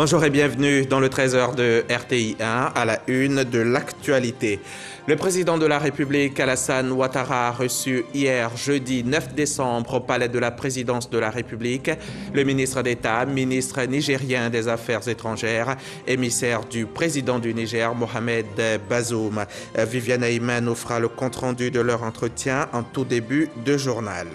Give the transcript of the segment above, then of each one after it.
Bonjour et bienvenue dans le 13h de RTI 1 à la une de l'actualité. Le président de la République, Alassane Ouattara, a reçu hier, jeudi 9 décembre, au palais de la présidence de la République, le ministre d'État, ministre nigérien des Affaires étrangères, émissaire du président du Niger, Mohamed Bazoum. Viviane Ayman nous fera le compte-rendu de leur entretien en tout début de journal.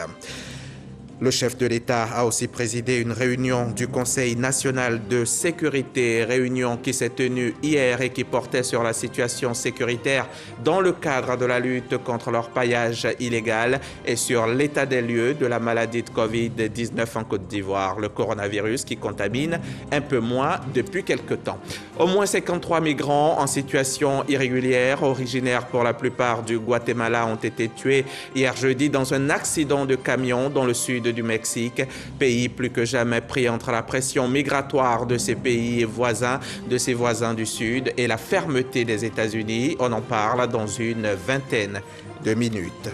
Le chef de l'État a aussi présidé une réunion du Conseil national de sécurité, réunion qui s'est tenue hier et qui portait sur la situation sécuritaire dans le cadre de la lutte contre l'orpaillage illégal et sur l'état des lieux de la maladie de Covid-19 en Côte d'Ivoire, le coronavirus qui contamine un peu moins depuis quelque temps. Au moins 53 migrants en situation irrégulière, originaires pour la plupart du Guatemala, ont été tués hier jeudi dans un accident de camion dans le sud du Mexique, pays plus que jamais pris entre la pression migratoire de ses pays voisins, de ses voisins du Sud et la fermeté des États-Unis. On en parle dans une vingtaine de minutes.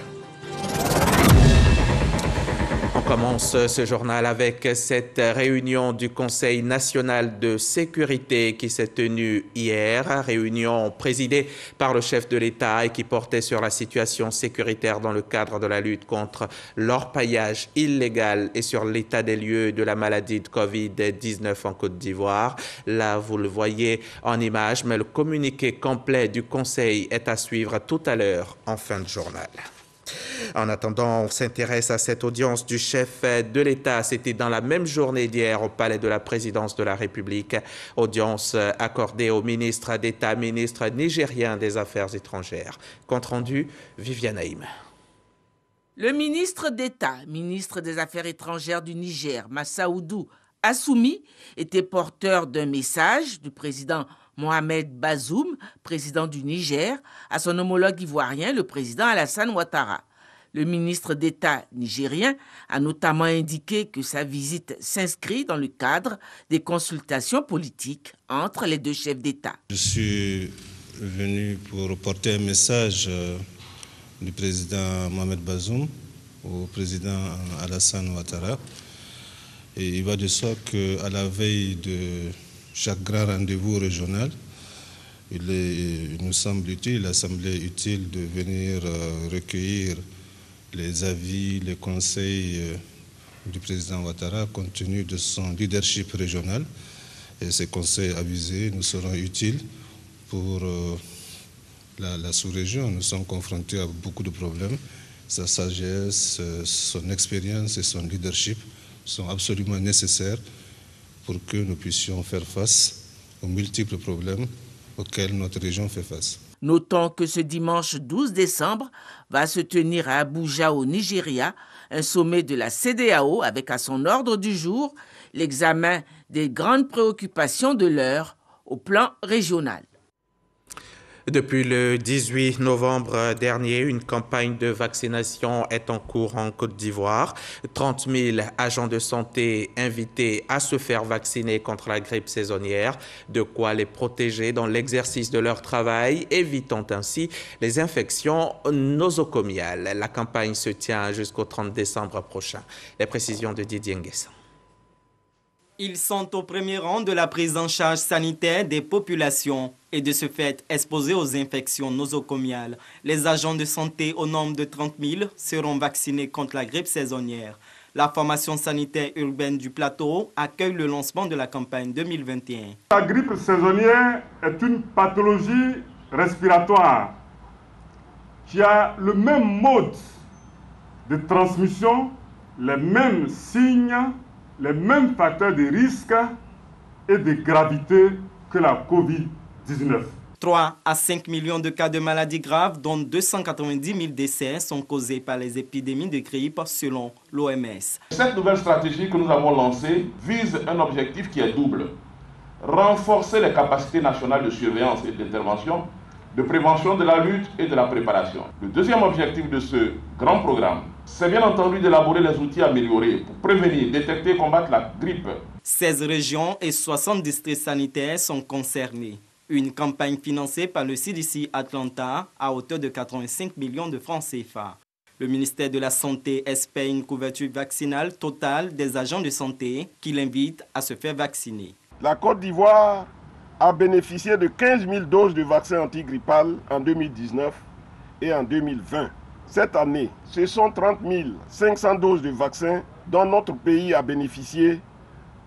On commence ce journal avec cette réunion du Conseil national de sécurité qui s'est tenue hier, réunion présidée par le chef de l'État et qui portait sur la situation sécuritaire dans le cadre de la lutte contre l'orpaillage illégal et sur l'état des lieux de la maladie de Covid-19 en Côte d'Ivoire. Là, vous le voyez en image, mais le communiqué complet du Conseil est à suivre tout à l'heure en fin de journal. En attendant, on s'intéresse à cette audience du chef de l'État. C'était dans la même journée d'hier au palais de la présidence de la République. Audience accordée au ministre d'État, ministre nigérien des Affaires étrangères. Compte rendu, Viviane Ayman. Le ministre d'État, ministre des Affaires étrangères du Niger, Massaoudou Assoumi, était porteur d'un message du président Mohamed Bazoum, président du Niger, à son homologue ivoirien, le président Alassane Ouattara. Le ministre d'État nigérien a notamment indiqué que sa visite s'inscrit dans le cadre des consultations politiques entre les deux chefs d'État. Je suis venu pour porter un message du président Mohamed Bazoum au président Alassane Ouattara. Et il va de soi qu'à la veille de chaque grand rendez-vous régional, il nous semble utile, il a semblé utile de venir recueillir les avis, les conseils du président Ouattara compte tenu de son leadership régional. Et ces conseils avisés nous seront utiles pour la sous-région. Nous sommes confrontés à beaucoup de problèmes. Sa sagesse, son expérience et son leadership sont absolument nécessaires pour que nous puissions faire face aux multiples problèmes auxquels notre région fait face. Notons que ce dimanche 12 décembre va se tenir à Abuja au Nigeria un sommet de la CEDEAO avec à son ordre du jour l'examen des grandes préoccupations de l'heure au plan régional. Depuis le 18 novembre dernier, une campagne de vaccination est en cours en Côte d'Ivoire. 30 000 agents de santé invités à se faire vacciner contre la grippe saisonnière, de quoi les protéger dans l'exercice de leur travail, évitant ainsi les infections nosocomiales. La campagne se tient jusqu'au 30 décembre prochain. Les précisions de Didier Nguessan. Ils sont au premier rang de la prise en charge sanitaire des populations et de ce fait exposés aux infections nosocomiales. Les agents de santé au nombre de 30 000 seront vaccinés contre la grippe saisonnière. La formation sanitaire urbaine du plateau accueille le lancement de la campagne 2021. La grippe saisonnière est une pathologie respiratoire qui a le même mode de transmission, les mêmes signes, les mêmes facteurs de risque et de gravité que la Covid-19. 3 à 5 millions de cas de maladies graves, dont 290 000 décès, sont causés par les épidémies de grippe selon l'OMS. Cette nouvelle stratégie que nous avons lancée vise un objectif qui est double. Renforcer les capacités nationales de surveillance et d'intervention, de prévention de la lutte et de la préparation. Le deuxième objectif de ce grand programme, c'est bien entendu d'élaborer les outils améliorés pour prévenir, détecter et combattre la grippe. 16 régions et 60 districts sanitaires sont concernés. Une campagne financée par le CDC Atlanta à hauteur de 85 millions de francs CFA. Le ministère de la Santé espère une couverture vaccinale totale des agents de santé qui l'invitent à se faire vacciner. La Côte d'Ivoire a bénéficié de 15 000 doses de vaccins antigrippal en 2019 et en 2020. Cette année, ce sont 30 500 doses de vaccins dont notre pays a bénéficié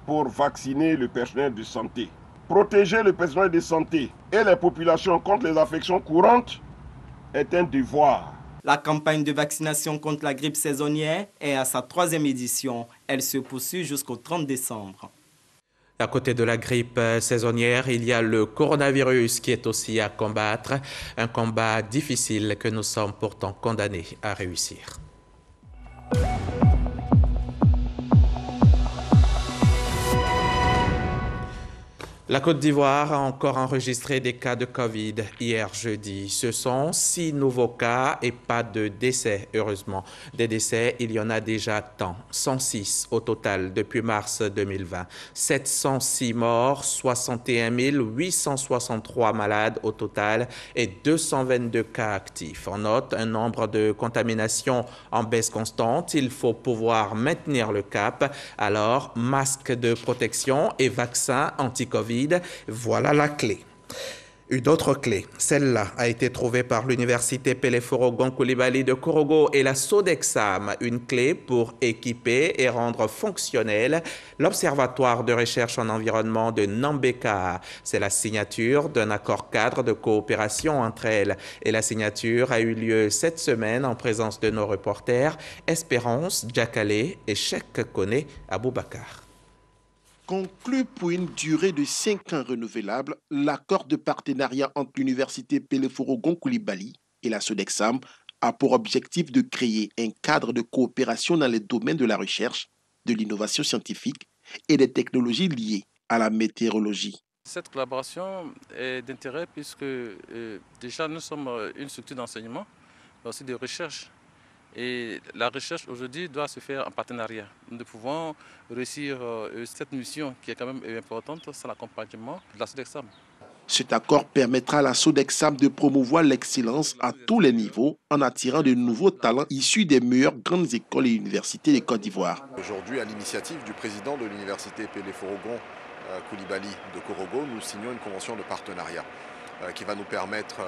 pour vacciner le personnel de santé. Protéger le personnel de santé et les populations contre les affections courantes est un devoir. La campagne de vaccination contre la grippe saisonnière est à sa 3e édition. Elle se poursuit jusqu'au 30 décembre. À côté de la grippe saisonnière, il y a le coronavirus qui est aussi à combattre. Un combat difficile que nous sommes pourtant condamnés à réussir. La Côte d'Ivoire a encore enregistré des cas de Covid hier jeudi. Ce sont 6 nouveaux cas et pas de décès, heureusement. Des décès, il y en a déjà tant. 106 au total depuis mars 2020. 706 morts, 61 863 malades au total et 222 cas actifs. On note un nombre de contaminations en baisse constante. Il faut pouvoir maintenir le cap. Alors, masque de protection et vaccin anti-Covid. Voilà la clé. Une autre clé, celle-là, a été trouvée par l'université Peleforogon Coulibaly de Korogo et la Sodexam, une clé pour équiper et rendre fonctionnel l'Observatoire de recherche en environnement de Nambeka. C'est la signature d'un accord cadre de coopération entre elles. Et la signature a eu lieu cette semaine en présence de nos reporters Espérance Djakale et Cheikh Kone Aboubakar. Conclu pour une durée de 5 ans renouvelable, l'accord de partenariat entre l'université Peleforogon Coulibaly et la Sodexam a pour objectif de créer un cadre de coopération dans les domaines de la recherche, de l'innovation scientifique et des technologies liées à la météorologie. Cette collaboration est d'intérêt puisque déjà nous sommes une structure d'enseignement, mais aussi de recherche. Et la recherche aujourd'hui doit se faire en partenariat. Nous pouvons réussir cette mission qui est quand même importante, c'est l'accompagnement de la Sodexam. Cet accord permettra à la Sodexam de promouvoir l'excellence à tous les niveaux en attirant de nouveaux talents issus des meilleures grandes écoles et universités de Côte d'Ivoire. Aujourd'hui, à l'initiative du président de l'université Peleforogon Coulibaly de Korogo, nous signons une convention de partenariat qui va nous permettre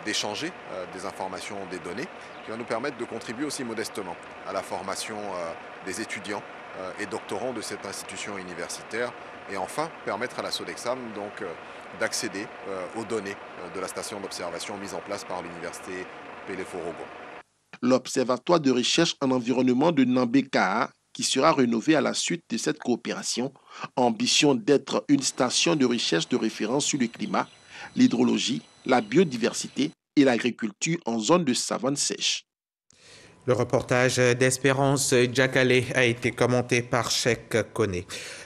d'échanger des informations, des données, qui va nous permettre de contribuer aussi modestement à la formation des étudiants et doctorants de cette institution universitaire et enfin permettre à la Sodexam donc d'accéder aux données de la station d'observation mise en place par l'université Peleforogon. L'Observatoire de recherche en environnement de Nambeka, qui sera rénové à la suite de cette coopération, ambition d'être une station de recherche de référence sur le climat, l'hydrologie, la biodiversité et l'agriculture en zone de savane sèche. Le reportage d'Espérance Djakale a été commenté par Cheikh Kone.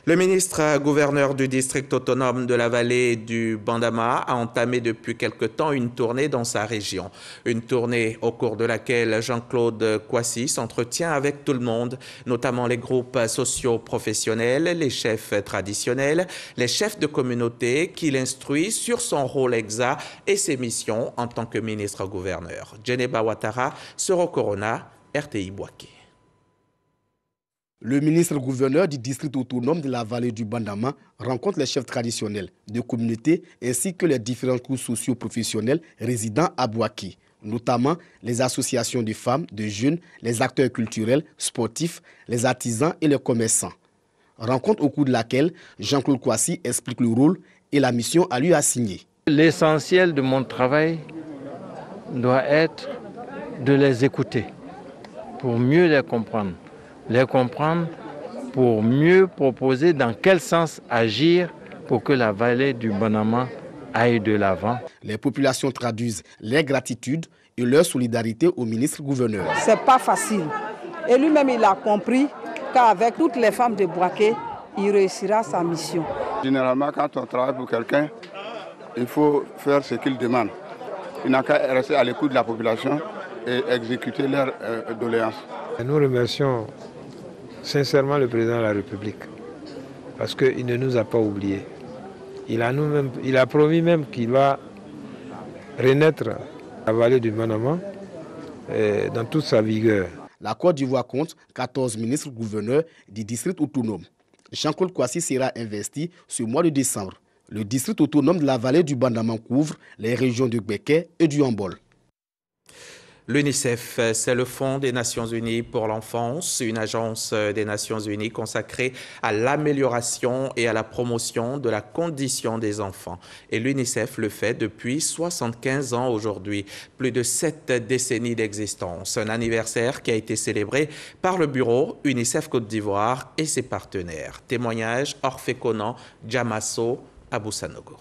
Le ministre gouverneur du district autonome de la vallée du Bandama a entamé depuis quelque temps une tournée dans sa région. Une tournée au cours de laquelle Jean-Claude Kouassi s'entretient avec tout le monde, notamment les groupes socio-professionnels, les chefs traditionnels, les chefs de communauté, qu'il instruit sur son rôle exact et ses missions en tant que ministre gouverneur. Djeneba Ouattara, Soro Corona, RTI Bouaké. Le ministre-gouverneur du district autonome de la vallée du Bandama rencontre les chefs traditionnels de communauté ainsi que les différents groupes socio-professionnels résidant à Bouaké, notamment les associations de femmes, de jeunes, les acteurs culturels, sportifs, les artisans et les commerçants. Rencontre au cours de laquelle Jean-Claude Kouassi explique le rôle et la mission à lui assigner. L'essentiel de mon travail doit être de les écouter pour mieux les comprendre pour mieux proposer dans quel sens agir pour que la vallée du Bandama aille de l'avant. Les populations traduisent leur gratitude et leur solidarité au ministre-gouverneur. C'est pas facile. Et lui-même, il a compris qu'avec toutes les femmes de Bouaké, il réussira sa mission. Généralement, quand on travaille pour quelqu'un, il faut faire ce qu'il demande. Il n'a qu'à rester à l'écoute de la population et exécuter leurs doléances. Nous remercions sincèrement le président de la République parce qu'il ne nous a pas oubliés. Il a promis même qu'il va renaître la vallée du Bandama dans toute sa vigueur. La Côte d'Ivoire compte 14 ministres-gouverneurs du district autonome. Jean-Claude Kouassi sera investi ce mois de décembre. Le district autonome de la vallée du Bandama couvre les régions de Béké et du Hambol. L'UNICEF, c'est le Fonds des Nations Unies pour l'enfance, une agence des Nations Unies consacrée à l'amélioration et à la promotion de la condition des enfants. Et l'UNICEF le fait depuis 75 ans aujourd'hui, plus de 7 décennies d'existence. Un anniversaire qui a été célébré par le bureau UNICEF Côte d'Ivoire et ses partenaires. Témoignage Orphée Conan, Djamasso, Abou Sanogo.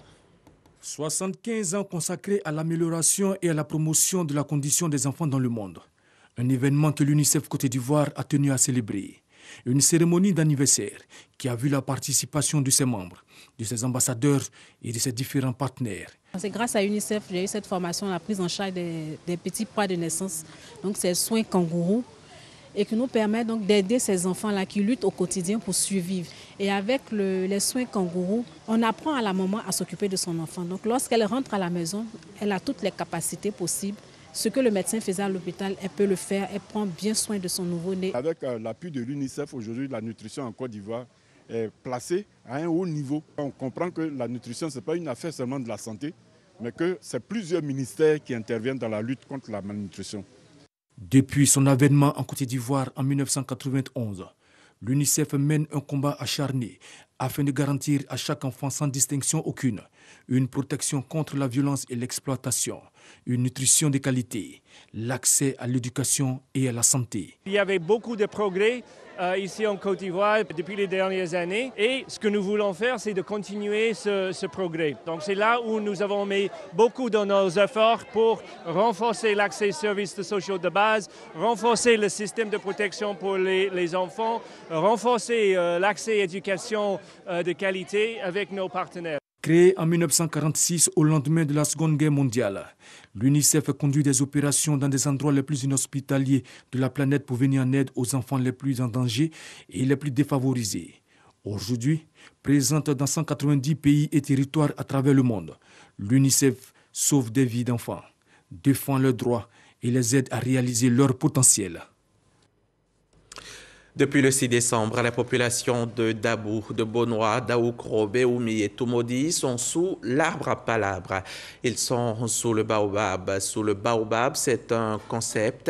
75 ans consacrés à l'amélioration et à la promotion de la condition des enfants dans le monde. Un événement que l'UNICEF Côte d'Ivoire a tenu à célébrer. Une cérémonie d'anniversaire qui a vu la participation de ses membres, de ses ambassadeurs et de ses différents partenaires. C'est grâce à l'UNICEF que j'ai eu cette formation, la prise en charge des petits poids de naissance, donc ces soins kangourous, et qui nous permet donc d'aider ces enfants-là qui luttent au quotidien pour survivre. Et avec les soins kangourous, on apprend à la maman à s'occuper de son enfant. Donc lorsqu'elle rentre à la maison, elle a toutes les capacités possibles. Ce que le médecin faisait à l'hôpital, elle peut le faire, elle prend bien soin de son nouveau-né. Avec l'appui de l'UNICEF, aujourd'hui, la nutrition en Côte d'Ivoire est placée à un haut niveau. On comprend que la nutrition, ce n'est pas une affaire seulement de la santé, mais que c'est plusieurs ministères qui interviennent dans la lutte contre la malnutrition. Depuis son avènement en Côte d'Ivoire en 1991, l'UNICEF mène un combat acharné afin de garantir à chaque enfant sans distinction aucune une protection contre la violence et l'exploitation, une nutrition de qualité, l'accès à l'éducation et à la santé. Il y avait beaucoup de progrès ici en Côte d'Ivoire depuis les dernières années et ce que nous voulons faire, c'est de continuer ce progrès. Donc c'est là où nous avons mis beaucoup de nos efforts pour renforcer l'accès aux services sociaux de base, renforcer le système de protection pour les enfants, renforcer l'accès à l'éducation de qualité avec nos partenaires. Créé en 1946 au lendemain de la Seconde Guerre mondiale, l'UNICEF conduit des opérations dans des endroits les plus inhospitaliers de la planète pour venir en aide aux enfants les plus en danger et les plus défavorisés. Aujourd'hui, présente dans 190 pays et territoires à travers le monde, l'UNICEF sauve des vies d'enfants, défend leurs droits et les aide à réaliser leur potentiel. Depuis le 6 décembre, la population de Dabou, de Bonois, d'Aoukro, Béoumi et Toumoudi sont sous l'arbre à palabres. Ils sont sous le baobab. Sous le baobab, c'est un concept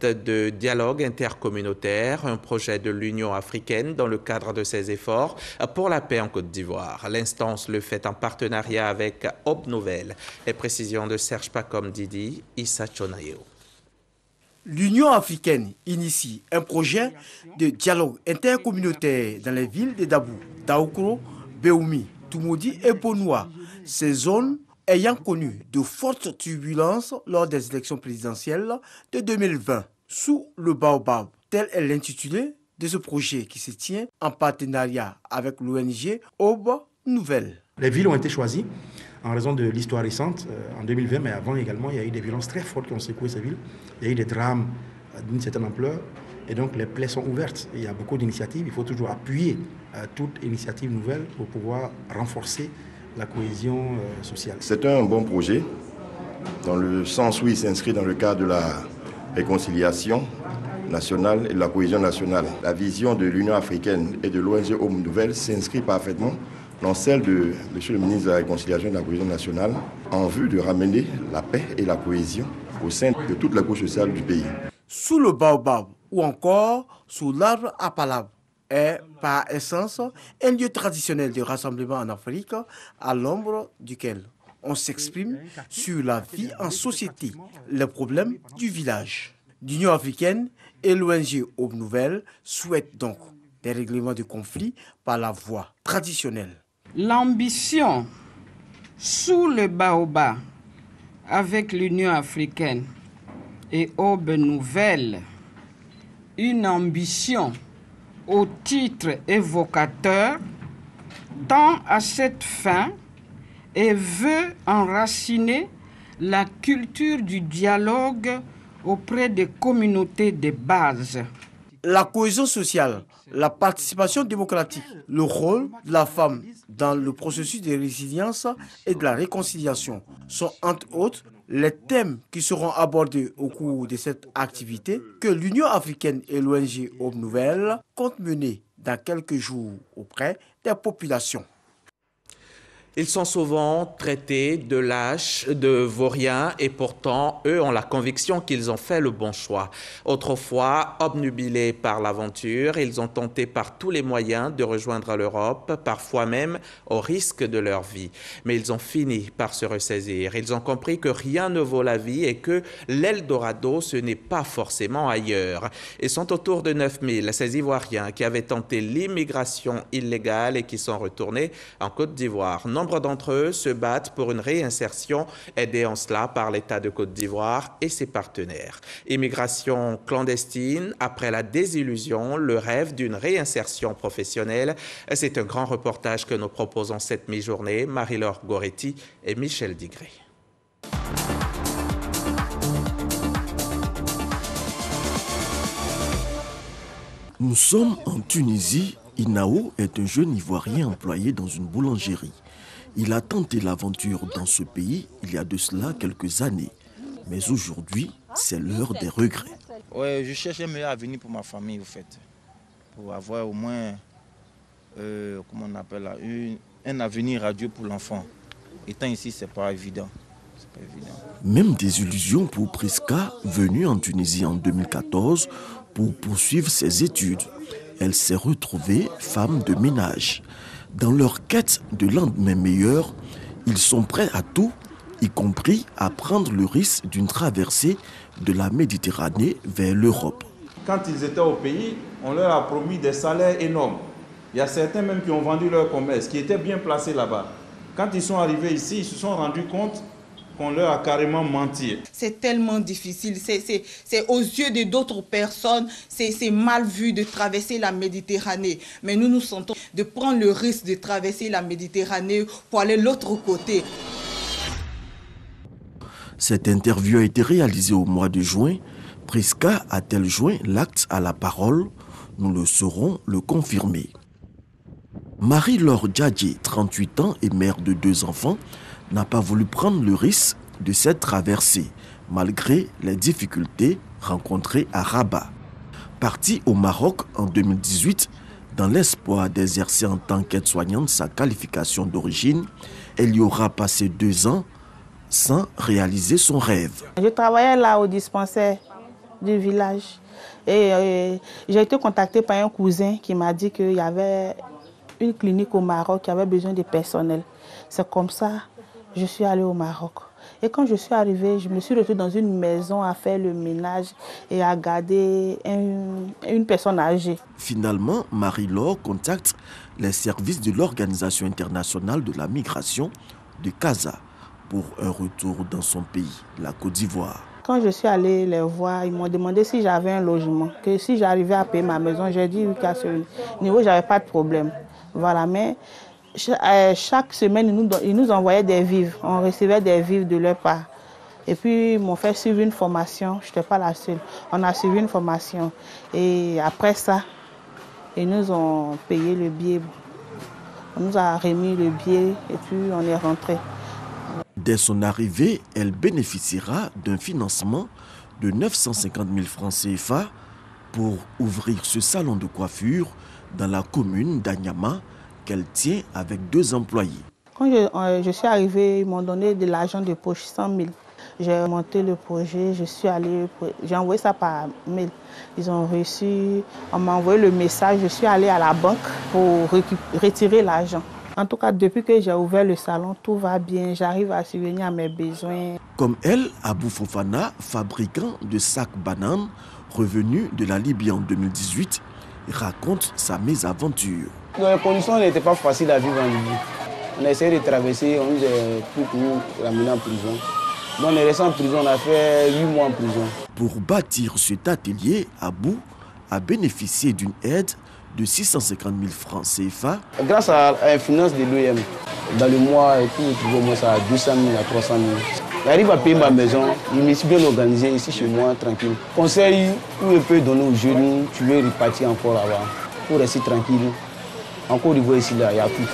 de dialogue intercommunautaire, un projet de l'Union africaine dans le cadre de ses efforts pour la paix en Côte d'Ivoire. L'instance le fait en partenariat avec Aube Nouvelle. Les précisions de Serge Pacom Didi, Issa Chonayeo. L'Union africaine initie un projet de dialogue intercommunautaire dans les villes de Dabou, d'Aoukro, Béoumi, Toumoudi et Bonois. Ces zones ayant connu de fortes turbulences lors des élections présidentielles de 2020. Sous le baobab, tel est l'intitulé de ce projet qui se tient en partenariat avec l'ONG Aube Nouvelle. Les villes ont été choisies en raison de l'histoire récente, en 2020, mais avant également, il y a eu des violences très fortes qui ont secoué ces villes. Il y a eu des drames d'une certaine ampleur, et donc les plaies sont ouvertes. Il y a beaucoup d'initiatives, il faut toujours appuyer toute initiative nouvelle pour pouvoir renforcer la cohésion sociale. C'est un bon projet, dans le sens où il s'inscrit dans le cadre de la réconciliation nationale et de la cohésion nationale. La vision de l'Union africaine et de l'ONG Aube Nouvelle s'inscrit parfaitement dans celle de M. le ministre de la Réconciliation et de la Cohésion nationale, en vue de ramener la paix et la cohésion au sein de toute la couche sociale du pays. Sous le baobab ou encore sous l'arbre à palabres est par essence un lieu traditionnel de rassemblement en Afrique à l'ombre duquel on s'exprime sur la vie en société, les problèmes du village. L'Union africaine et l'ONG Aube Nouvelle souhaitent donc des règlements de conflits par la voie traditionnelle. L'ambition sous le baobab avec l'Union africaine et Aube Nouvelle, une ambition au titre évocateur, tend à cette fin et veut enraciner la culture du dialogue auprès des communautés de base. La cohésion sociale, la participation démocratique, le rôle de la femme dans le processus de résilience et de la réconciliation sont entre autres les thèmes qui seront abordés au cours de cette activité que l'Union africaine et l'ONG Aube Nouvelle comptent mener dans quelques jours auprès des populations. Ils sont souvent traités de lâches, de vauriens et pourtant, eux ont la conviction qu'ils ont fait le bon choix. Autrefois, obnubilés par l'aventure, ils ont tenté par tous les moyens de rejoindre l'Europe, parfois même au risque de leur vie. Mais ils ont fini par se ressaisir. Ils ont compris que rien ne vaut la vie et que l'Eldorado, ce n'est pas forcément ailleurs. Ils sont autour de 9000, ces Ivoiriens qui avaient tenté l'immigration illégale et qui sont retournés en Côte d'Ivoire. Nombre d'entre eux se battent pour une réinsertion, aidés en cela par l'État de Côte d'Ivoire et ses partenaires. Immigration clandestine, après la désillusion, le rêve d'une réinsertion professionnelle. C'est un grand reportage que nous proposons cette mi-journée. Marie-Laure Goretti et Michel Digré. Nous sommes en Tunisie. Inao est un jeune Ivoirien employé dans une boulangerie. Il a tenté l'aventure dans ce pays il y a de cela quelques années. Mais aujourd'hui, c'est l'heure des regrets. Ouais, je cherche un meilleur avenir pour ma famille, au fait. Pour avoir au moins, comment on appelle là, un avenir radieux pour l'enfant. Étant ici, c'est pas évident. Même désillusion pour Priska, venue en Tunisie en 2014 pour poursuivre ses études. Elle s'est retrouvée femme de ménage. Dans leur quête de lendemain meilleur, ils sont prêts à tout, y compris à prendre le risque d'une traversée de la Méditerranée vers l'Europe. Quand ils étaient au pays, on leur a promis des salaires énormes. Il y a certains même qui ont vendu leur commerce, qui étaient bien placés là-bas. Quand ils sont arrivés ici, ils se sont rendus compte qu'on leur a carrément menti. C'est tellement difficile, c'est aux yeux de d'autres personnes, c'est mal vu de traverser la Méditerranée. Mais nous nous sentons de prendre le risque de traverser la Méditerranée pour aller de l'autre côté. Cette interview a été réalisée au mois de juin. Priska a-t-elle joint l'acte à la parole? Nous le saurons le confirmer. Marie-Laure Djadji, 38 ans et mère de 2 enfants, n'a pas voulu prendre le risque de cette traversée, malgré les difficultés rencontrées à Rabat. Partie au Maroc en 2018, dans l'espoir d'exercer en tant qu'aide-soignante sa qualification d'origine, elle y aura passé 2 ans sans réaliser son rêve. Je travaillais là au dispensaire du village et j'ai été contactée par un cousin qui m'a dit qu'il y avait une clinique au Maroc qui avait besoin de personnel. C'est comme ça que je suis allée au Maroc. Et quand je suis arrivée, je me suis retrouvée dans une maison à faire le ménage et à garder une personne âgée. Finalement, Marie-Laure contacte les services de l'Organisation internationale de la migration de Casa pour un retour dans son pays, la Côte d'Ivoire. Quand je suis allée les voir, ils m'ont demandé si j'avais un logement, que si j'arrivais à payer ma maison. J'ai dit oui, qu'à ce niveau, je n'avais pas de problème. Voilà, mais chaque semaine, ils nous envoyaient des vivres. On recevait des vivres de leur part. Et puis, ils m'ont fait suivre une formation. Je n'étais pas la seule. On a suivi une formation. Et après ça, ils nous ont payé le billet. On nous a remis le billet et puis on est rentré. Dès son arrivée, elle bénéficiera d'un financement de 950 000 francs CFA pour ouvrir ce salon de coiffure dans la commune d'Anyama qu'elle tient avec 2 employés. Quand je suis arrivée, ils m'ont donné de l'argent de poche, 100 000. J'ai monté le projet, j'ai envoyé ça par mail. Ils ont reçu, on m'a envoyé le message, je suis allée à la banque pour retirer l'argent. En tout cas, depuis que j'ai ouvert le salon, tout va bien, j'arrive à subvenir à mes besoins. Comme elle, Abou Fofana, fabricant de sacs bananes, revenu de la Libye en 2018, raconte sa mésaventure. Les conditions n'étaient pas faciles à vivre en Libye. On a essayé de traverser, on nous a pris pour nous ramener en prison. Donc on est resté en prison, on a fait 8 mois en prison. Pour bâtir cet atelier, Abou a bénéficié d'une aide de 650 000 francs CFA. Grâce à la finance de l'OIM, dans le mois, tout trouve au moins à 200 000 à 300 000. J'arrive à payer ma maison, je me suis bien organisé ici chez moi, tranquille. Conseil où je peux donner aux jeunes, tu veux repartir encore là-bas, pour rester tranquille. Encore du ici, là, il y a tout.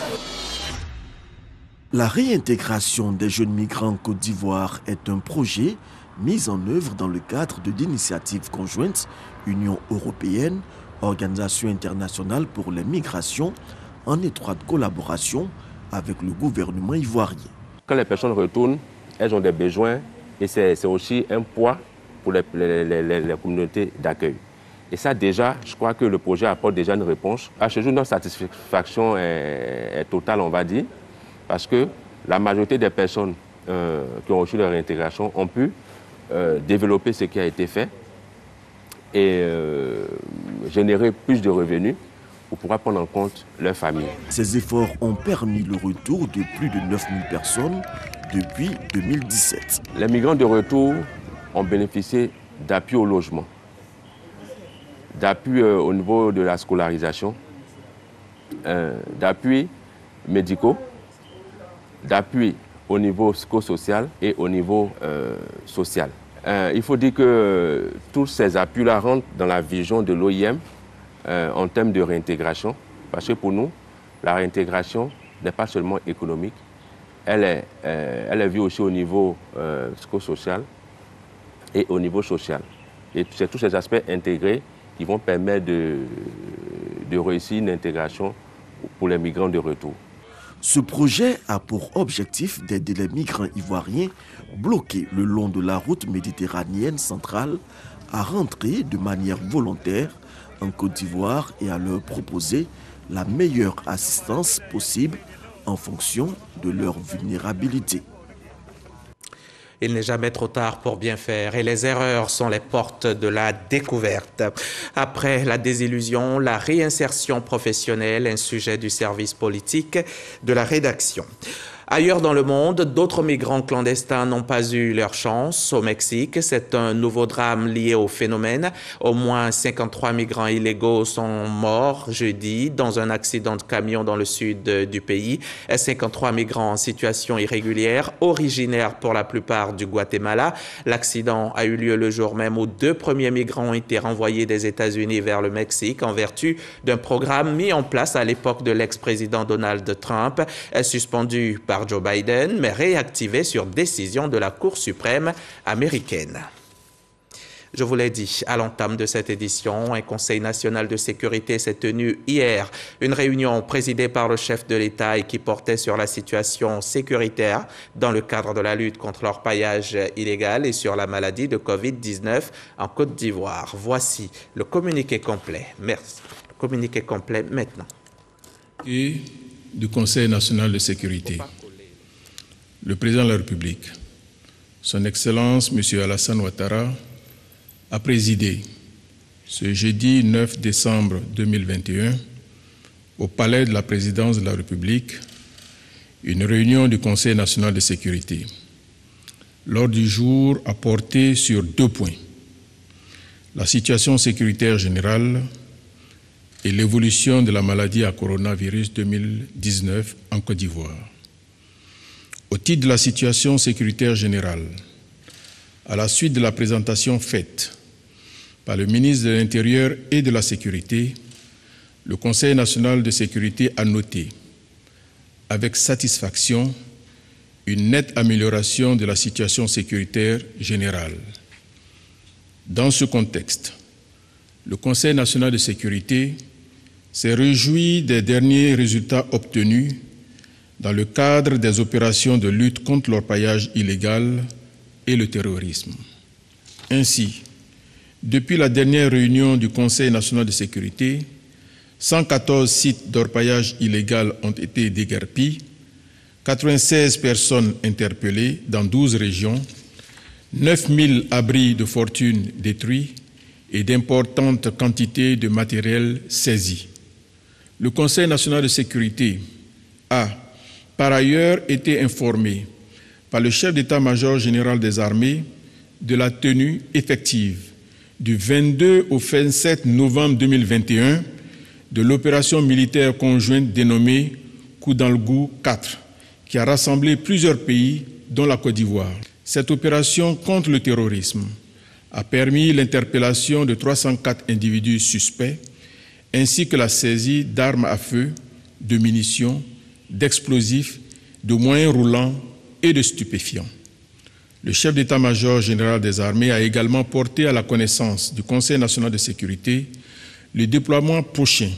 La réintégration des jeunes migrants en Côte d'Ivoire est un projet mis en œuvre dans le cadre de l'initiative conjointe Union européenne, organisation internationale pour les migrations, en étroite collaboration avec le gouvernement ivoirien. Quand les personnes retournent, elles ont des besoins et c'est aussi un poids pour les communautés d'accueil. Et ça déjà, je crois que le projet apporte déjà une réponse. À ce jour, notre satisfaction est totale, on va dire, parce que la majorité des personnes qui ont reçu leur réintégration ont pu développer ce qui a été fait et générer plus de revenus pour pouvoir prendre en compte leur famille. Ces efforts ont permis le retour de plus de 9000 personnes depuis 2017. Les migrants de retour ont bénéficié d'appui au logement, d'appui au niveau de la scolarisation, d'appui médicaux, d'appui au niveau psychosocial et au niveau social. Il faut dire que tous ces appuis-là rentrent dans la vision de l'OIM en termes de réintégration, parce que pour nous, la réintégration n'est pas seulement économique, elle est vue aussi au niveau psychosocial et au niveau social. Et c'est tous ces aspects intégrés qui vont permettre de réussir une intégration pour les migrants de retour. Ce projet a pour objectif d'aider les migrants ivoiriens bloqués le long de la route méditerranéenne centrale à rentrer de manière volontaire en Côte d'Ivoire et à leur proposer la meilleure assistance possible en fonction de leur vulnérabilité. Il n'est jamais trop tard pour bien faire et les erreurs sont les portes de la découverte. Après la désillusion, la réinsertion professionnelle, un sujet du service politique de la rédaction. Ailleurs dans le monde, d'autres migrants clandestins n'ont pas eu leur chance. Au Mexique, c'est un nouveau drame lié au phénomène. Au moins 53 migrants illégaux sont morts jeudi dans un accident de camion dans le sud du pays. 53 migrants en situation irrégulière, originaires pour la plupart du Guatemala. L'accident a eu lieu le jour même où 2 premiers migrants ont été renvoyés des États-Unis vers le Mexique en vertu d'un programme mis en place à l'époque de l'ex-président Donald Trump, suspendu par Joe Biden, mais réactivé sur décision de la Cour suprême américaine. Je vous l'ai dit, à l'entame de cette édition, un Conseil national de sécurité s'est tenu hier. Une réunion présidée par le chef de l'État et qui portait sur la situation sécuritaire dans le cadre de la lutte contre l'orpaillage illégal et sur la maladie de Covid-19 en Côte d'Ivoire. Voici le communiqué complet. Merci. Le communiqué complet maintenant. Et du Conseil national de sécurité. Le président de la République, son Excellence M. Alassane Ouattara, a présidé ce jeudi 9 décembre 2021 au Palais de la Présidence de la République une réunion du Conseil national de sécurité. L'ordre du jour a porté sur 2 points: la situation sécuritaire générale et l'évolution de la maladie à coronavirus 2019 en Côte d'Ivoire. Au titre de la situation sécuritaire générale, à la suite de la présentation faite par le ministre de l'Intérieur et de la Sécurité, le Conseil national de sécurité a noté avec satisfaction une nette amélioration de la situation sécuritaire générale. Dans ce contexte, le Conseil national de sécurité s'est réjoui des derniers résultats obtenus dans le cadre des opérations de lutte contre l'orpaillage illégal et le terrorisme. Ainsi, depuis la dernière réunion du Conseil national de sécurité, 114 sites d'orpaillage illégal ont été déguerpis, 96 personnes interpellées dans 12 régions, 9000 abris de fortune détruits et d'importantes quantités de matériel saisis. Le Conseil national de sécurité a, par ailleurs, été informé par le chef d'état-major général des armées de la tenue effective du 22 au 27 novembre 2021 de l'opération militaire conjointe dénommée Koudalgou 4, qui a rassemblé plusieurs pays, dont la Côte d'Ivoire. Cette opération contre le terrorisme a permis l'interpellation de 304 individus suspects, ainsi que la saisie d'armes à feu, de munitions, d'explosifs, de moyens roulants et de stupéfiants. Le chef d'état-major général des armées a également porté à la connaissance du Conseil national de sécurité le déploiement prochain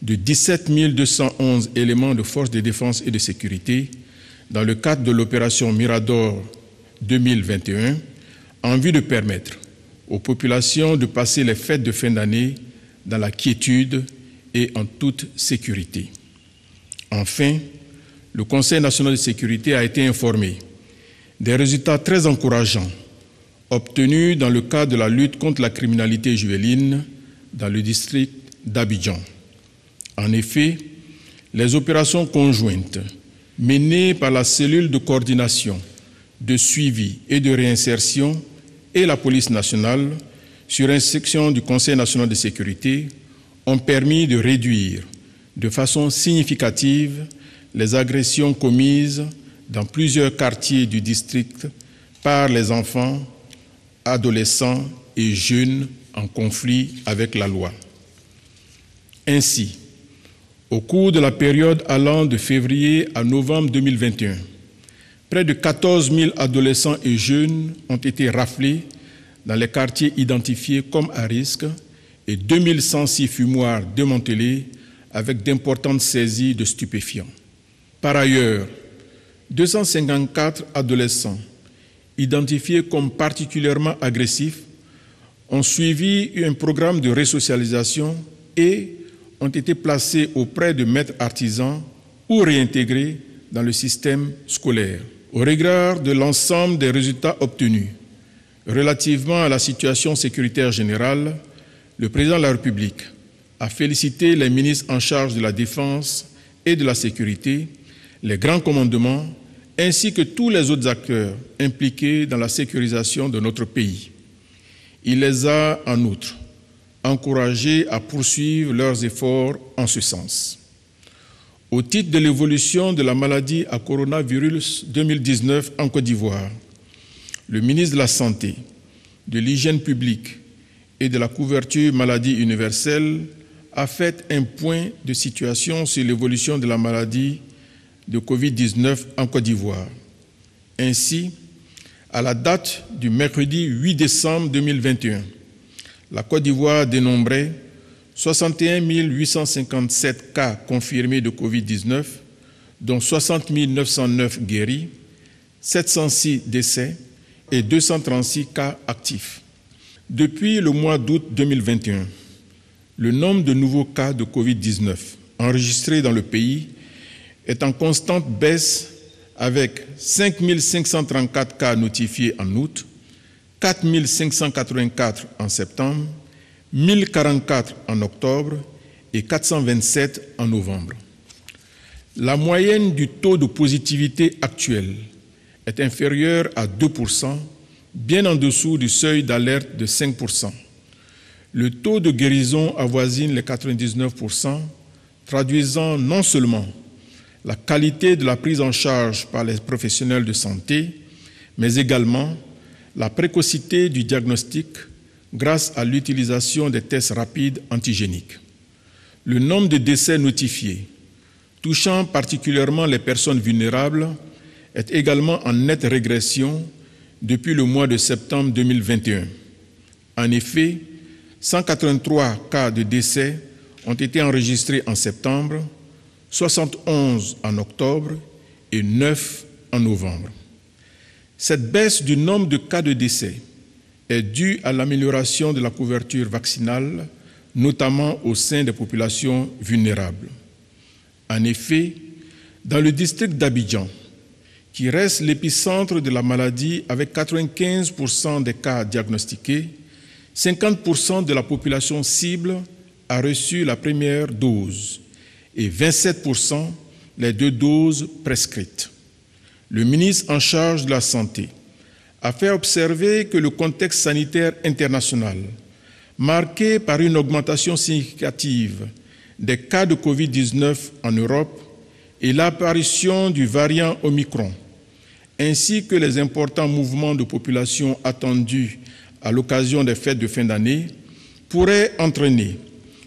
de 17 211 éléments de forces de défense et de sécurité dans le cadre de l'opération Mirador 2021 en vue de permettre aux populations de passer les fêtes de fin d'année dans la quiétude et en toute sécurité. Enfin, le Conseil national de sécurité a été informé des résultats très encourageants obtenus dans le cadre de la lutte contre la criminalité juvénile dans le district d'Abidjan. En effet, les opérations conjointes menées par la cellule de coordination, de suivi et de réinsertion et la police nationale, sur instruction du Conseil national de sécurité, ont permis de réduire de façon significative les agressions commises dans plusieurs quartiers du district par les enfants, adolescents et jeunes en conflit avec la loi. Ainsi, au cours de la période allant de février à novembre 2021, près de 14 000 adolescents et jeunes ont été raflés dans les quartiers identifiés comme à risque et 2106 fumoirs démantelés avec d'importantes saisies de stupéfiants. Par ailleurs, 254 adolescents identifiés comme particulièrement agressifs ont suivi un programme de resocialisation et ont été placés auprès de maîtres artisans ou réintégrés dans le système scolaire. Au regard de l'ensemble des résultats obtenus relativement à la situation sécuritaire générale, le président de la République a félicité les ministres en charge de la Défense et de la Sécurité, les grands commandements, ainsi que tous les autres acteurs impliqués dans la sécurisation de notre pays. Il les a, en outre, encouragés à poursuivre leurs efforts en ce sens. Au titre de l'évolution de la maladie à coronavirus 2019 en Côte d'Ivoire, le ministre de la Santé, de l'Hygiène publique et de la couverture maladie universelle a fait un point de situation sur l'évolution de la maladie de Covid-19 en Côte d'Ivoire. Ainsi, à la date du mercredi 8 décembre 2021, la Côte d'Ivoire dénombrait 61 857 cas confirmés de Covid-19, dont 60 909 guéris, 706 décès et 236 cas actifs. Depuis le mois d'août 2021, le nombre de nouveaux cas de Covid-19 enregistrés dans le pays est en constante baisse avec 5 534 cas notifiés en août, 4 584 en septembre, 1044 en octobre et 427 en novembre. La moyenne du taux de positivité actuel est inférieure à 2%, bien en dessous du seuil d'alerte de 5%. Le taux de guérison avoisine les 99%, traduisant non seulement la qualité de la prise en charge par les professionnels de santé, mais également la précocité du diagnostic grâce à l'utilisation des tests rapides antigéniques. Le nombre de décès notifiés, touchant particulièrement les personnes vulnérables, est également en nette régression depuis le mois de septembre 2021. En effet, 183 cas de décès ont été enregistrés en septembre, 71 en octobre et 9 en novembre. Cette baisse du nombre de cas de décès est due à l'amélioration de la couverture vaccinale, notamment au sein des populations vulnérables. En effet, dans le district d'Abidjan, qui reste l'épicentre de la maladie avec 95% des cas diagnostiqués, 50% de la population cible a reçu la première dose et 27% les 2 doses prescrites. Le ministre en charge de la Santé a fait observer que le contexte sanitaire international, marqué par une augmentation significative des cas de Covid-19 en Europe et l'apparition du variant Omicron, ainsi que les importants mouvements de population attendus à l'occasion des fêtes de fin d'année, pourraient entraîner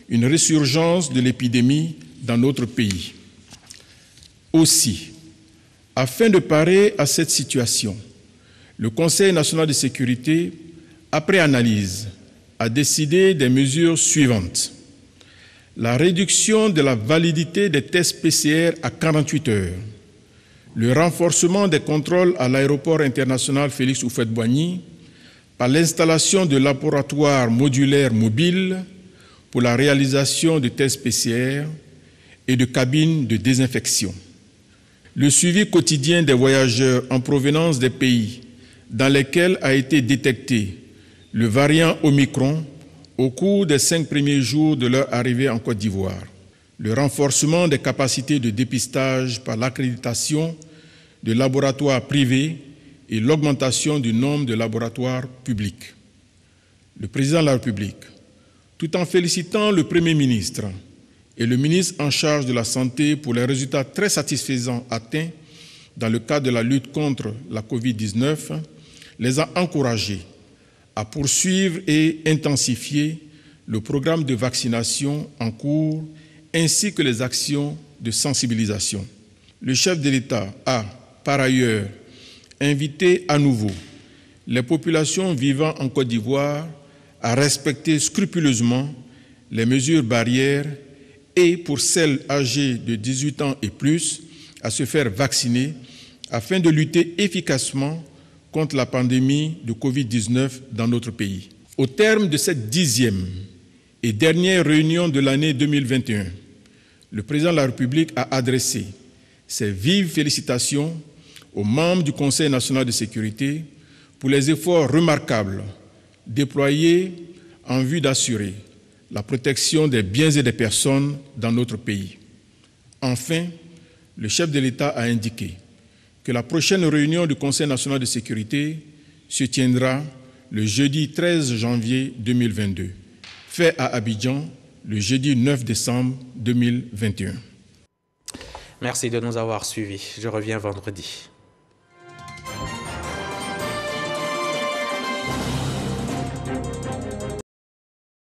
une résurgence de l'épidémie dans notre pays. Aussi, afin de parer à cette situation, le Conseil national de sécurité, après analyse, a décidé des mesures suivantes. la réduction de la validité des tests PCR à 48 heures, le renforcement des contrôles à l'aéroport international Félix Houphouët-Boigny par l'installation de laboratoires modulaires mobiles pour la réalisation de tests PCR et de cabines de désinfection. Le suivi quotidien des voyageurs en provenance des pays dans lesquels a été détecté le variant Omicron au cours des 5 premiers jours de leur arrivée en Côte d'Ivoire. Le renforcement des capacités de dépistage par l'accréditation de laboratoires privés et l'augmentation du nombre de laboratoires publics. Le président de la République, tout en félicitant le Premier ministre et le ministre en charge de la Santé pour les résultats très satisfaisants atteints dans le cadre de la lutte contre la Covid-19, les a encouragés à poursuivre et intensifier le programme de vaccination en cours ainsi que les actions de sensibilisation. Le chef de l'État a, par ailleurs, invité à nouveau les populations vivant en Côte d'Ivoire à respecter scrupuleusement les mesures barrières et, pour celles âgées de 18 ans et plus, à se faire vacciner afin de lutter efficacement contre la pandémie de Covid-19 dans notre pays. Au terme de cette 10e et dernière réunion de l'année 2021, le président de la République a adressé ses vives félicitations aux membres du Conseil national de sécurité pour les efforts remarquables déployés en vue d'assurer la protection des biens et des personnes dans notre pays. Enfin, le chef de l'État a indiqué que la prochaine réunion du Conseil national de sécurité se tiendra le jeudi 13 janvier 2022, fait à Abidjan le jeudi 9 décembre 2021. Merci de nous avoir suivis. Je reviens vendredi.